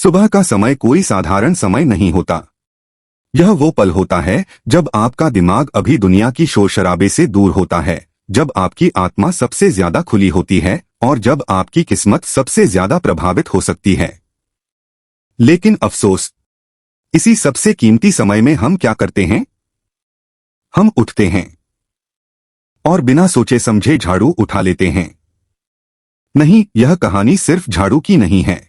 सुबह का समय कोई साधारण समय नहीं होता। यह वो पल होता है जब आपका दिमाग अभी दुनिया की शोर शराबे से दूर होता है, जब आपकी आत्मा सबसे ज्यादा खुली होती है और जब आपकी किस्मत सबसे ज्यादा प्रभावित हो सकती है। लेकिन अफसोस, इसी सबसे कीमती समय में हम क्या करते हैं? हम उठते हैं और बिना सोचे समझे झाड़ू उठा लेते हैं। नहीं, यह कहानी सिर्फ झाड़ू की नहीं है।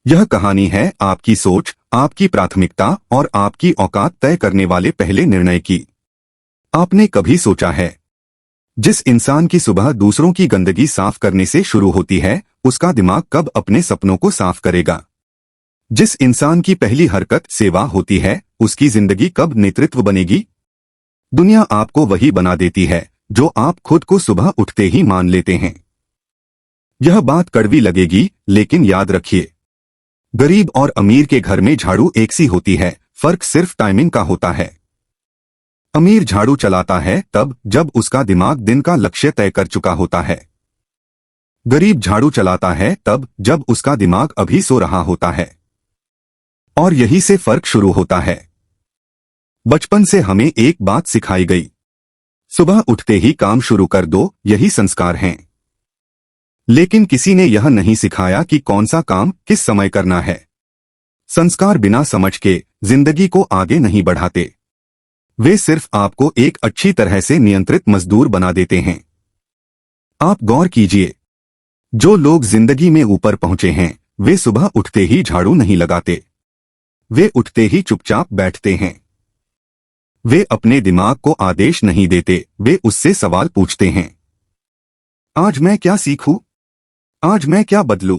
यह कहानी है आपकी सोच, आपकी प्राथमिकता और आपकी औकात तय करने वाले पहले निर्णय की। आपने कभी सोचा है, जिस इंसान की सुबह दूसरों की गंदगी साफ करने से शुरू होती है, उसका दिमाग कब अपने सपनों को साफ करेगा? जिस इंसान की पहली हरकत सेवा होती है, उसकी जिंदगी कब नेतृत्व बनेगी? दुनिया आपको वही बना देती है जो आप खुद को सुबह उठते ही मान लेते हैं। यह बात कड़वी लगेगी, लेकिन याद रखिए, गरीब और अमीर के घर में झाड़ू एक सी होती है, फर्क सिर्फ टाइमिंग का होता है। अमीर झाड़ू चलाता है तब जब उसका दिमाग दिन का लक्ष्य तय कर चुका होता है। गरीब झाड़ू चलाता है तब जब उसका दिमाग अभी सो रहा होता है। और यही से फर्क शुरू होता है। बचपन से हमें एक बात सिखाई गई, सुबह उठते ही काम शुरू कर दो, यही संस्कार हैं। लेकिन किसी ने यह नहीं सिखाया कि कौन सा काम किस समय करना है। संस्कार बिना समझ के जिंदगी को आगे नहीं बढ़ाते, वे सिर्फ आपको एक अच्छी तरह से नियंत्रित मजदूर बना देते हैं। आप गौर कीजिए, जो लोग जिंदगी में ऊपर पहुंचे हैं, वे सुबह उठते ही झाड़ू नहीं लगाते। वे उठते ही चुपचाप बैठते हैं। वे अपने दिमाग को आदेश नहीं देते, वे उससे सवाल पूछते हैं। आज मैं क्या सीखूं? आज मैं क्या बदलूं?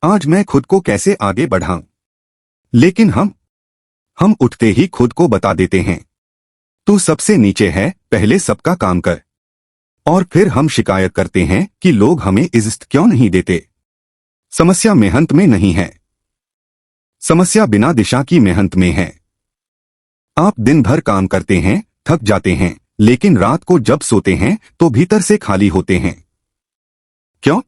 आज मैं खुद को कैसे आगे बढ़ाऊं? लेकिन हम उठते ही खुद को बता देते हैं, तू सबसे नीचे है, पहले सबका काम कर। और फिर हम शिकायत करते हैं कि लोग हमें इज्जत क्यों नहीं देते। समस्या मेहनत में नहीं है, समस्या बिना दिशा की मेहनत में है। आप दिन भर काम करते हैं, थक जाते हैं, लेकिन रात को जब सोते हैं तो भीतर से खाली होते हैं। क्यों?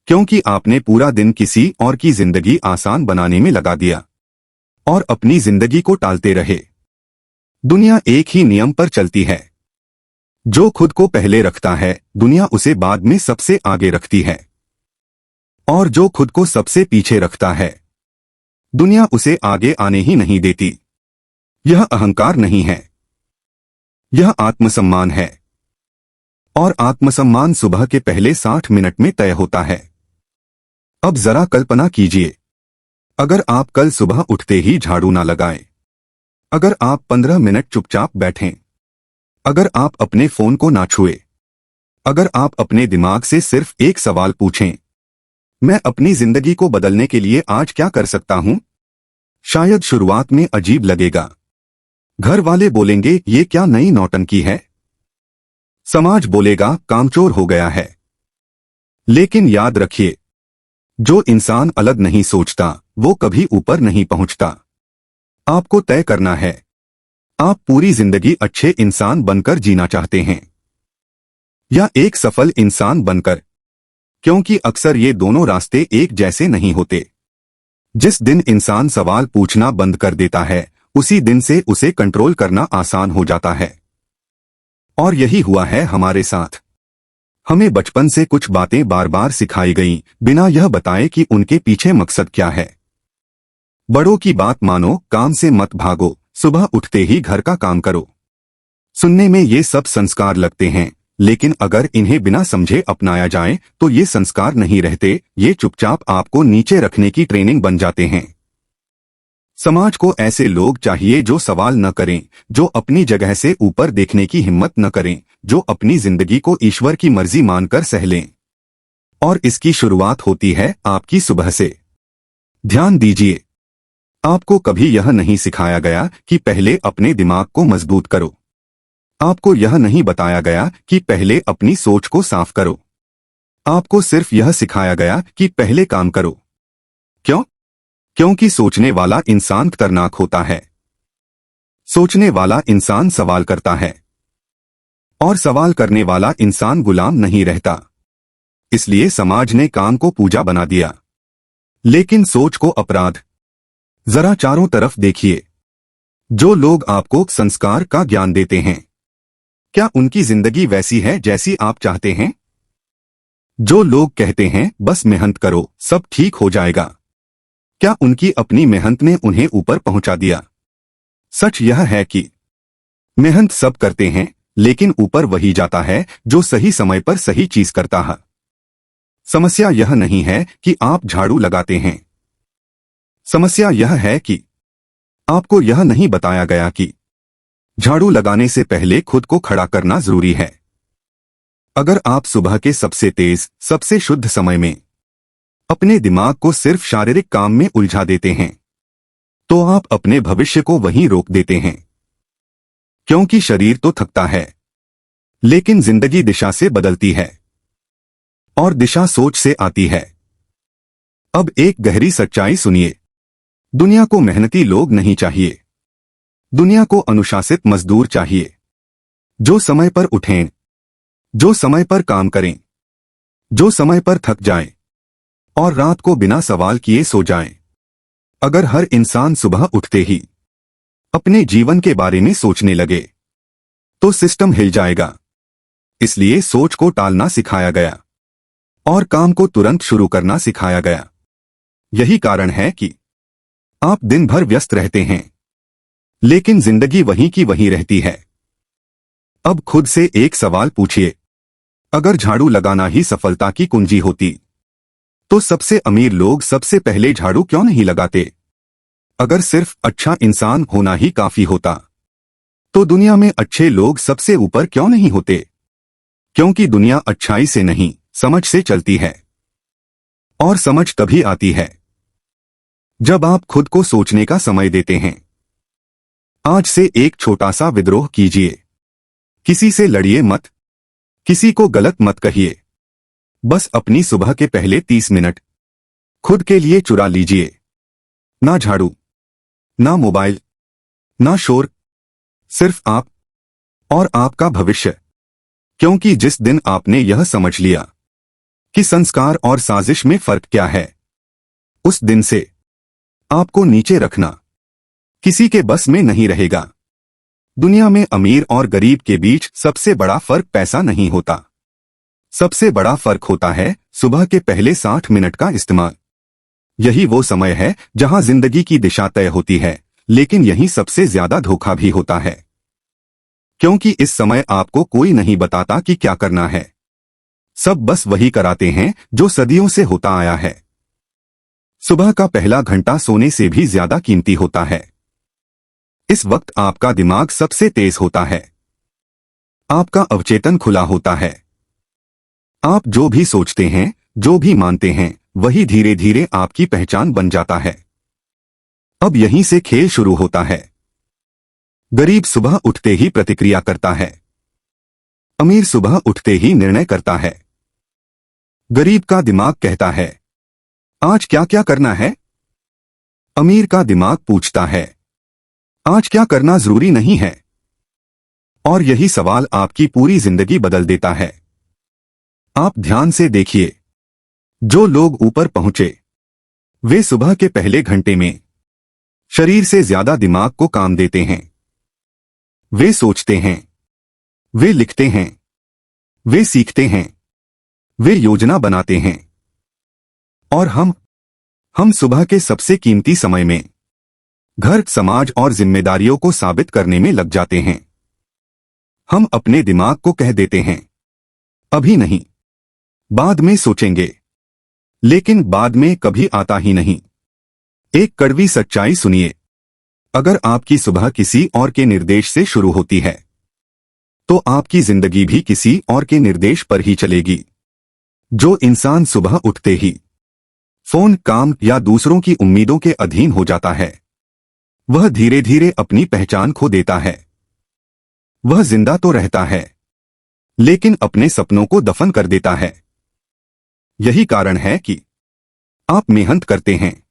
क्योंकि आपने पूरा दिन किसी और की जिंदगी आसान बनाने में लगा दिया और अपनी जिंदगी को टालते रहे। दुनिया एक ही नियम पर चलती है, जो खुद को पहले रखता है, दुनिया उसे बाद में सबसे आगे रखती है। और जो खुद को सबसे पीछे रखता है, दुनिया उसे आगे आने ही नहीं देती। यह अहंकार नहीं है, यह आत्मसम्मान है। और आत्मसम्मान सुबह के पहले 60 मिनट में तय होता है। अब जरा कल्पना कीजिए, अगर आप कल सुबह उठते ही झाड़ू ना लगाएं, अगर आप 15 मिनट चुपचाप बैठें, अगर आप अपने फोन को ना छुए, अगर आप अपने दिमाग से सिर्फ एक सवाल पूछें, मैं अपनी जिंदगी को बदलने के लिए आज क्या कर सकता हूं? शायद शुरुआत में अजीब लगेगा। घर वाले बोलेंगे, ये क्या नई नौटंकी है? समाज बोलेगा, कामचोर हो गया है। लेकिन याद रखिए, जो इंसान अलग नहीं सोचता, वो कभी ऊपर नहीं पहुंचता। आपको तय करना है, आप पूरी जिंदगी अच्छे इंसान बनकर जीना चाहते हैं या एक सफल इंसान बनकर, क्योंकि अक्सर ये दोनों रास्ते एक जैसे नहीं होते। जिस दिन इंसान सवाल पूछना बंद कर देता है, उसी दिन से उसे कंट्रोल करना आसान हो जाता है। और यही हुआ है हमारे साथ। हमें बचपन से कुछ बातें बार बार सिखाई गईं, बिना यह बताए कि उनके पीछे मकसद क्या है। बड़ों की बात मानो, काम से मत भागो, सुबह उठते ही घर का काम करो। सुनने में ये सब संस्कार लगते हैं, लेकिन अगर इन्हें बिना समझे अपनाया जाए तो ये संस्कार नहीं रहते, ये चुपचाप आपको नीचे रखने की ट्रेनिंग बन जाते हैं। समाज को ऐसे लोग चाहिए जो सवाल न करें, जो अपनी जगह से ऊपर देखने की हिम्मत न करें, जो अपनी जिंदगी को ईश्वर की मर्जी मानकर सह लें। और इसकी शुरुआत होती है आपकी सुबह से। ध्यान दीजिए, आपको कभी यह नहीं सिखाया गया कि पहले अपने दिमाग को मजबूत करो। आपको यह नहीं बताया गया कि पहले अपनी सोच को साफ करो। आपको सिर्फ यह सिखाया गया कि पहले काम करो। क्यों? क्योंकि सोचने वाला इंसान खतरनाक होता है। सोचने वाला इंसान सवाल करता है और सवाल करने वाला इंसान गुलाम नहीं रहता। इसलिए समाज ने काम को पूजा बना दिया। लेकिन सोच को अपराध। जरा चारों तरफ देखिए। जो लोग आपको संस्कार का ज्ञान देते हैं, क्या उनकी जिंदगी वैसी है जैसी आप चाहते हैं? जो लोग कहते हैं बस मेहनत करो सब ठीक हो जाएगा, क्या उनकी अपनी मेहनत ने उन्हें ऊपर पहुंचा दिया? सच यह है कि मेहनत सब करते हैं, लेकिन ऊपर वही जाता है जो सही समय पर सही चीज करता है। समस्या यह नहीं है कि आप झाड़ू लगाते हैं। समस्या यह है कि आपको यह नहीं बताया गया कि झाड़ू लगाने से पहले खुद को खड़ा करना जरूरी है। अगर आप सुबह के सबसे तेज, सबसे शुद्ध समय में अपने दिमाग को सिर्फ शारीरिक काम में उलझा देते हैं, तो आप अपने भविष्य को वहीं रोक देते हैं। क्योंकि शरीर तो थकता है, लेकिन जिंदगी दिशा से बदलती है, और दिशा सोच से आती है। अब एक गहरी सच्चाई सुनिए। दुनिया को मेहनती लोग नहीं चाहिए। दुनिया को अनुशासित मजदूर चाहिए, जो समय पर उठें, जो समय पर काम करें, जो समय पर थक जाएं, और रात को बिना सवाल किए सो जाएं। अगर हर इंसान सुबह उठते ही अपने जीवन के बारे में सोचने लगे, तो सिस्टम हिल जाएगा। इसलिए सोच को टालना सिखाया गया और काम को तुरंत शुरू करना सिखाया गया। यही कारण है कि आप दिन भर व्यस्त रहते हैं, लेकिन जिंदगी वहीं की वहीं रहती है। अब खुद से एक सवाल पूछिए, अगर झाड़ू लगाना ही सफलता की कुंजी होती, तो सबसे अमीर लोग सबसे पहले झाड़ू क्यों नहीं लगाते? अगर सिर्फ अच्छा इंसान होना ही काफी होता, तो दुनिया में अच्छे लोग सबसे ऊपर क्यों नहीं होते? क्योंकि दुनिया अच्छाई से नहीं, समझ से चलती है। और समझ तभी आती है जब आप खुद को सोचने का समय देते हैं। आज से एक छोटा सा विद्रोह कीजिए। किसी से लड़िए मत, किसी को गलत मत कहिए। बस अपनी सुबह के पहले 30 मिनट खुद के लिए चुरा लीजिए। ना झाड़ू, ना मोबाइल, ना शोर, सिर्फ आप और आपका भविष्य। क्योंकि जिस दिन आपने यह समझ लिया कि संस्कार और साजिश में फर्क क्या है, उस दिन से आपको नीचे रखना किसी के बस में नहीं रहेगा। दुनिया में अमीर और गरीब के बीच सबसे बड़ा फर्क पैसा नहीं होता। सबसे बड़ा फर्क होता है सुबह के पहले 60 मिनट का इस्तेमाल। यही वो समय है जहां जिंदगी की दिशा तय होती है, लेकिन यही सबसे ज्यादा धोखा भी होता है। क्योंकि इस समय आपको कोई नहीं बताता कि क्या करना है। सब बस वही कराते हैं जो सदियों से होता आया है। सुबह का पहला घंटा सोने से भी ज्यादा कीमती होता है। इस वक्त आपका दिमाग सबसे तेज होता है। आपका अवचेतन खुला होता है। आप जो भी सोचते हैं, जो भी मानते हैं, वही धीरे धीरे आपकी पहचान बन जाता है। अब यहीं से खेल शुरू होता है। गरीब सुबह उठते ही प्रतिक्रिया करता है, अमीर सुबह उठते ही निर्णय करता है। गरीब का दिमाग कहता है, आज क्या क्या करना है? अमीर का दिमाग पूछता है, आज क्या करना जरूरी नहीं है? और यही सवाल आपकी पूरी जिंदगी बदल देता है। आप ध्यान से देखिए, जो लोग ऊपर पहुंचे, वे सुबह के पहले घंटे में शरीर से ज्यादा दिमाग को काम देते हैं। वे सोचते हैं, वे लिखते हैं, वे सीखते हैं, वे योजना बनाते हैं। और हम सुबह के सबसे कीमती समय में घर, समाज और जिम्मेदारियों को साबित करने में लग जाते हैं। हम अपने दिमाग को कह देते हैं, अभी नहीं, बाद में सोचेंगे। लेकिन बाद में कभी आता ही नहीं। एक कड़वी सच्चाई सुनिए, अगर आपकी सुबह किसी और के निर्देश से शुरू होती है, तो आपकी जिंदगी भी किसी और के निर्देश पर ही चलेगी। जो इंसान सुबह उठते ही फोन, काम या दूसरों की उम्मीदों के अधीन हो जाता है, वह धीरे धीरे अपनी पहचान खो देता है। वह जिंदा तो रहता है, लेकिन अपने सपनों को दफन कर देता है। यही कारण है कि आप मेहनत करते हैं,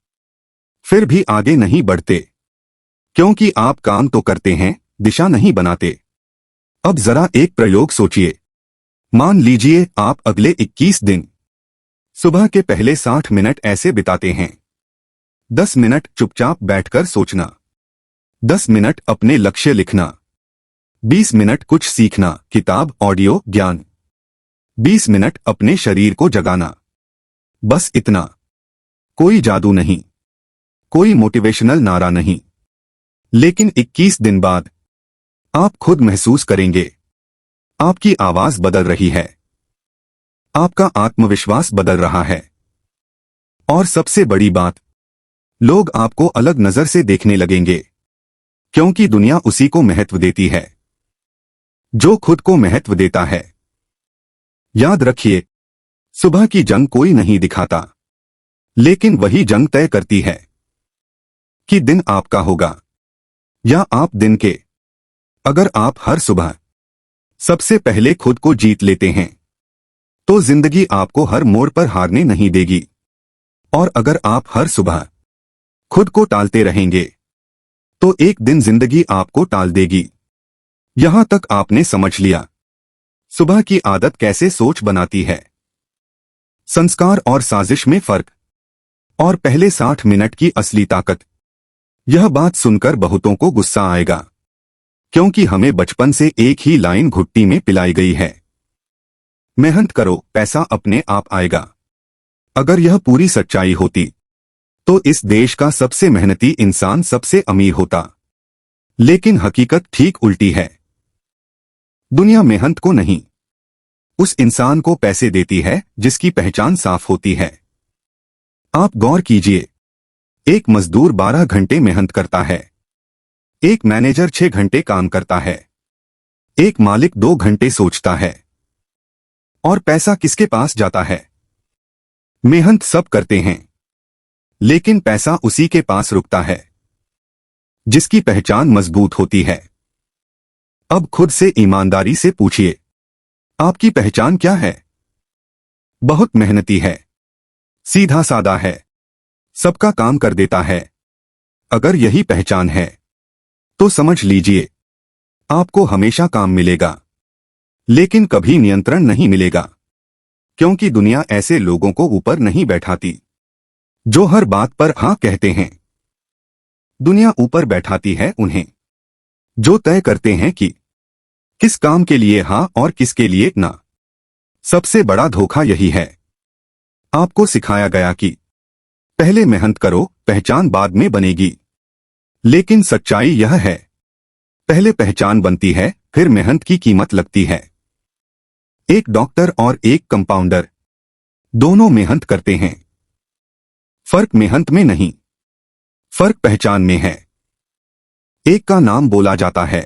फिर भी आगे नहीं बढ़ते, क्योंकि आप काम तो करते हैं, दिशा नहीं बनाते। अब जरा एक प्रयोग सोचिए। मान लीजिए आप अगले 21 दिन सुबह के पहले 60 मिनट ऐसे बिताते हैं। 10 मिनट चुपचाप बैठकर सोचना, 10 मिनट अपने लक्ष्य लिखना, 20 मिनट कुछ सीखना, किताब, ऑडियो, ज्ञान, 20 मिनट अपने शरीर को जगाना। बस इतना। कोई जादू नहीं, कोई मोटिवेशनल नारा नहीं, लेकिन 21 दिन बाद आप खुद महसूस करेंगे आपकी आवाज बदल रही है, आपका आत्मविश्वास बदल रहा है, और सबसे बड़ी बात, लोग आपको अलग नजर से देखने लगेंगे, क्योंकि दुनिया उसी को महत्व देती है जो खुद को महत्व देता है। याद रखिए, सुबह की जंग कोई नहीं दिखाता, लेकिन वही जंग तय करती है कि दिन आपका होगा या आप दिन के। अगर आप हर सुबह सबसे पहले खुद को जीत लेते हैं तो जिंदगी आपको हर मोड़ पर हारने नहीं देगी, और अगर आप हर सुबह खुद को टालते रहेंगे तो एक दिन जिंदगी आपको टाल देगी। यहां तक आपने समझ लिया सुबह की आदत कैसे सोच बनाती है। संस्कार और साजिश में फर्क, और पहले 60 मिनट की असली ताकत। यह बात सुनकर बहुतों को गुस्सा आएगा, क्योंकि हमें बचपन से एक ही लाइन घुट्टी में पिलाई गई है, मेहनत करो, पैसा अपने आप आएगा। अगर यह पूरी सच्चाई होती तो इस देश का सबसे मेहनती इंसान सबसे अमीर होता, लेकिन हकीकत ठीक उल्टी है। दुनिया मेहनत को नहीं, उस इंसान को पैसे देती है जिसकी पहचान साफ होती है। आप गौर कीजिए, एक मजदूर 12 घंटे मेहनत करता है, एक मैनेजर 6 घंटे काम करता है, एक मालिक 2 घंटे सोचता है, और पैसा किसके पास जाता है? मेहनत सब करते हैं, लेकिन पैसा उसी के पास रुकता है जिसकी पहचान मजबूत होती है। अब खुद से ईमानदारी से पूछिए, आपकी पहचान क्या है? बहुत मेहनती है, सीधा सादा है, सबका काम कर देता है। अगर यही पहचान है तो समझ लीजिए आपको हमेशा काम मिलेगा, लेकिन कभी नियंत्रण नहीं मिलेगा, क्योंकि दुनिया ऐसे लोगों को ऊपर नहीं बैठाती जो हर बात पर हाँ कहते हैं। दुनिया ऊपर बैठाती है उन्हें जो तय करते हैं कि किस काम के लिए हाँ और किसके लिए ना। सबसे बड़ा धोखा यही है। आपको सिखाया गया कि पहले मेहनत करो, पहचान बाद में बनेगी, लेकिन सच्चाई यह है, पहले पहचान बनती है, फिर मेहनत की कीमत लगती है। एक डॉक्टर और एक कंपाउंडर दोनों मेहनत करते हैं, फर्क मेहनत में नहीं, फर्क पहचान में है। एक का नाम बोला जाता है,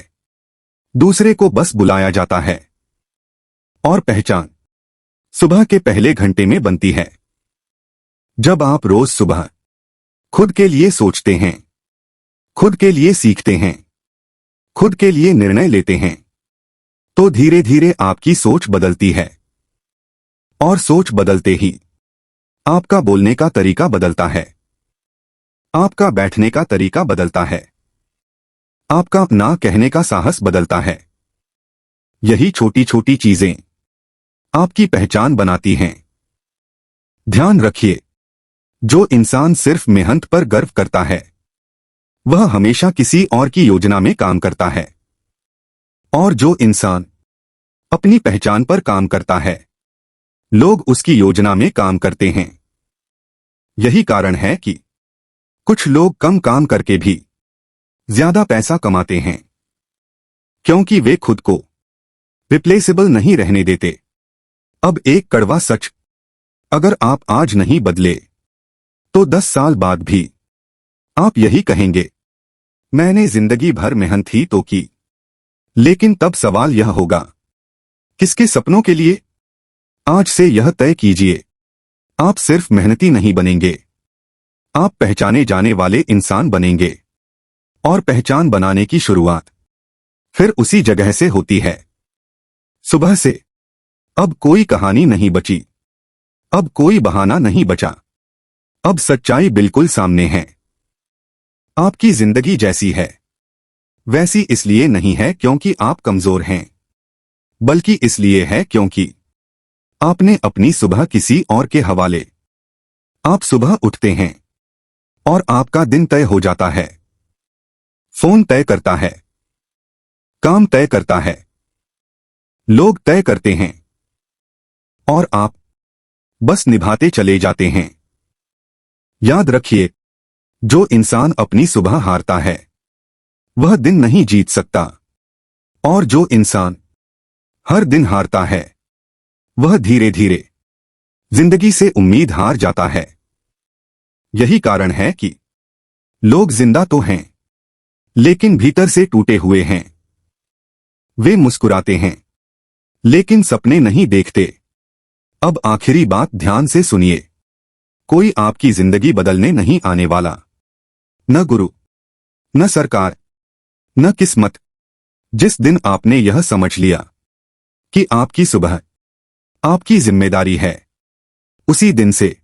दूसरे को बस बुलाया जाता है, और पहचान सुबह के पहले घंटे में बनती है। जब आप रोज सुबह खुद के लिए सोचते हैं, खुद के लिए सीखते हैं, खुद के लिए निर्णय लेते हैं, तो धीरे धीरे आपकी सोच बदलती है, और सोच बदलते ही आपका बोलने का तरीका बदलता है, आपका बैठने का तरीका बदलता है, आपका ना कहने का साहस बदलता है। यही छोटी छोटी चीजें आपकी पहचान बनाती हैं। ध्यान रखिए, जो इंसान सिर्फ मेहनत पर गर्व करता है वह हमेशा किसी और की योजना में काम करता है, और जो इंसान अपनी पहचान पर काम करता है लोग उसकी योजना में काम करते हैं। यही कारण है कि कुछ लोग कम काम करके भी ज्यादा पैसा कमाते हैं, क्योंकि वे खुद को रिप्लेसेबल नहीं रहने देते। अब एक कड़वा सच, अगर आप आज नहीं बदले तो 10 साल बाद भी आप यही कहेंगे, मैंने जिंदगी भर मेहनत ही तो की। लेकिन तब सवाल यह होगा, किसके सपनों के लिए? आज से यह तय कीजिए, आप सिर्फ मेहनती नहीं बनेंगे, आप पहचाने जाने वाले इंसान बनेंगे। और पहचान बनाने की शुरुआत फिर उसी जगह से होती है, सुबह से। अब कोई कहानी नहीं बची, अब कोई बहाना नहीं बचा, अब सच्चाई बिल्कुल सामने है। आपकी जिंदगी जैसी है वैसी इसलिए नहीं है क्योंकि आप कमजोर हैं, बल्कि इसलिए है क्योंकि आपने अपनी सुबह किसी और के हवाले। आप सुबह उठते हैं और आपका दिन तय हो जाता है। फोन तय करता है, काम तय करता है, लोग तय करते हैं और आप बस निभाते चले जाते हैं। याद रखिए, जो इंसान अपनी सुबह हारता है वह दिन नहीं जीत सकता, और जो इंसान हर दिन हारता है वह धीरे धीरे जिंदगी से उम्मीद हार जाता है। यही कारण है कि लोग जिंदा तो हैं लेकिन भीतर से टूटे हुए हैं। वे मुस्कुराते हैं लेकिन सपने नहीं देखते। अब आखिरी बात ध्यान से सुनिए, कोई आपकी जिंदगी बदलने नहीं आने वाला। न गुरु, न सरकार, न किस्मत। जिस दिन आपने यह समझ लिया कि आपकी सुबह आपकी जिम्मेदारी है, उसी दिन से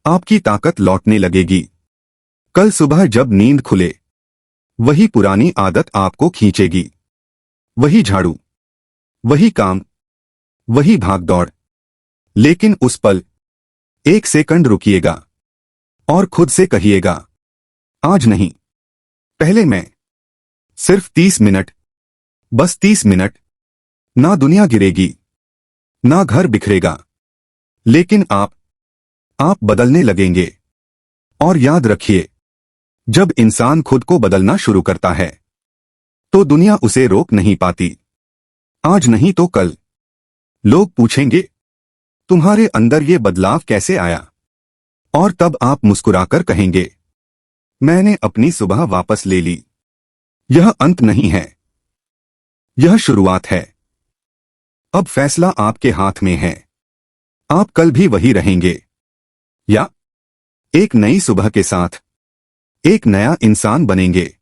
आपकी ताकत लौटने लगेगी। कल सुबह जब नींद खुले, वही पुरानी आदत आपको खींचेगी। वही झाड़ू, वही काम, वही भागदौड़। लेकिन उस पल 1 सेकंड रुकिएगा और खुद से कहिएगा, आज नहीं, पहले मैं। सिर्फ 30 मिनट, बस 30 मिनट। ना दुनिया गिरेगी, ना घर बिखरेगा, लेकिन आप बदलने लगेंगे। और याद रखिए, जब इंसान खुद को बदलना शुरू करता है तो दुनिया उसे रोक नहीं पाती। आज नहीं तो कल लोग पूछेंगे, तुम्हारे अंदर ये बदलाव कैसे आया? और तब आप मुस्कुराकर कहेंगे, मैंने अपनी सुबह वापस ले ली। यह अंत नहीं है, यह शुरुआत है। अब फैसला आपके हाथ में है। आप कल भी वही रहेंगे या एक नई सुबह के साथ एक नया इंसान बनेंगे।